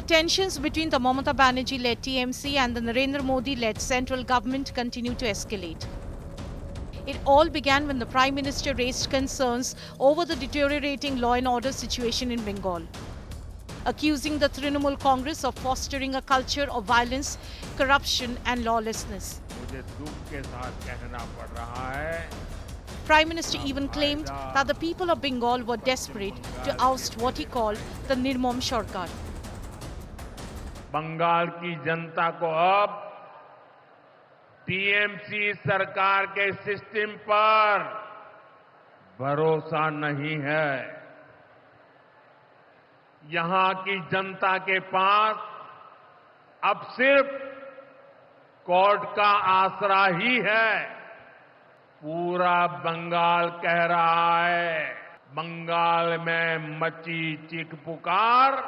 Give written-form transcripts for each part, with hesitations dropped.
The tensions between the Mamata Banerjee-led TMC and the Narendra Modi-led central government continue to escalate. It all began when the Prime Minister raised concerns over the deteriorating law and order situation in Bengal, accusing the Trinamool Congress of fostering a culture of violence, corruption and lawlessness. मुझे दुख के साथ कहना पड़ रहा है Prime Minister even claimed that the people of Bengal were desperate to oust what he called the Nirmam Sarkar. Bengal की जनता को अब टीएमसी सरकार के सिस्टम पर भरोसा नहीं है। यहां की जनता के पास अब सिर्फ कोर्ट का आसरा ही है। पूरा बंगाल कह रहा है, बंगाल में मची चीख पुकार,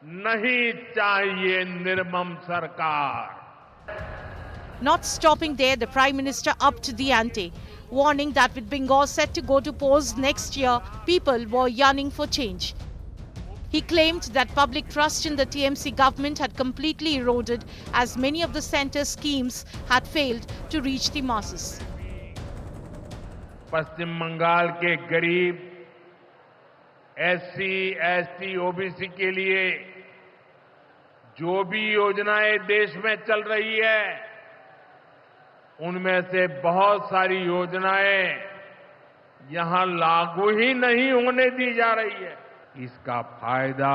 नहीं चाहिए निर्मम सरकार। Not stopping there, the Prime Minister upped the ante, warning that with Bengal set to go to polls next year, people were yearning for change. He claimed that public trust in the TMC government had completely eroded as many of the centre's schemes had failed to reach the masses. पश्चिम बंगाल के गरीब SC, ST, OBC के लिए जो भी योजनाएं देश में चल रही है, उनमें से बहुत सारी योजनाएं यहां लागू ही नहीं होने दी जा रही है। इसका फायदा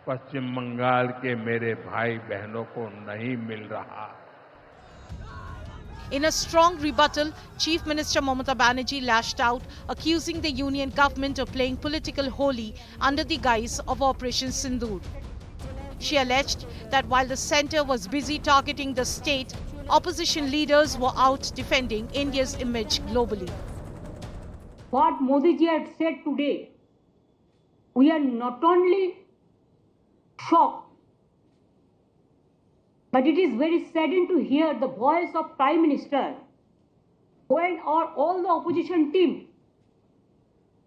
पश्चिम बंगाल के मेरे भाई बहनों को नहीं मिल रहा। In a strong rebuttal, Chief Minister Mamata Banerjee lashed out, accusing the union government of playing political holy under the guise of Operation Sindoor. She alleged that while the centre was busy targeting the state, opposition leaders were out defending India's image globally. What Modi ji had said today, we are not only shocked, but it is very saddening to hear the voice of Prime Minister when all the opposition team,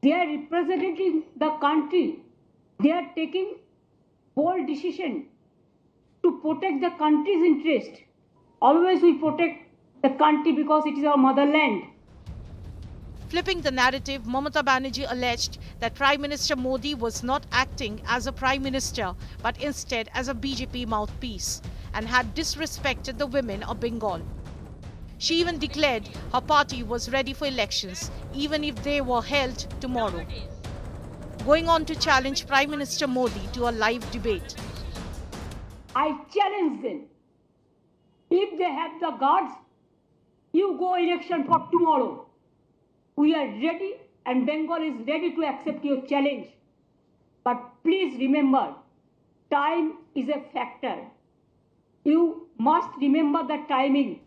they are representing the country, they are taking bold decision to protect the country's interest. Always we protect the country because it is our motherland. Flipping the narrative, Mamata Banerjee alleged that Prime Minister Modi was not acting as a Prime Minister but instead as a BJP mouthpiece and had disrespected the women of Bengal. She even declared her party was ready for elections, even if they were held tomorrow, going on to challenge Prime Minister Modi to a live debate. I challenge them. If they have the guts, you go election for tomorrow. We are ready and Bengal is ready to accept your challenge. But please remember, time is a factor. You must remember the timing.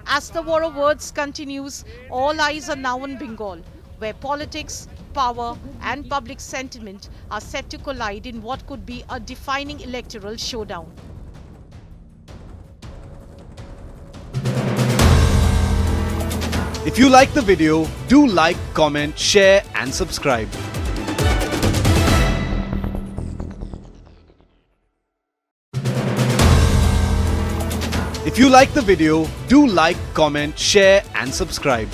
As the war of words continues, all eyes are now on Bengal, where politics, power and public sentiment are set to collide in what could be a defining electoral showdown. If you like the video, do like, comment, share and subscribe. If you like the video, do like, comment, share and subscribe.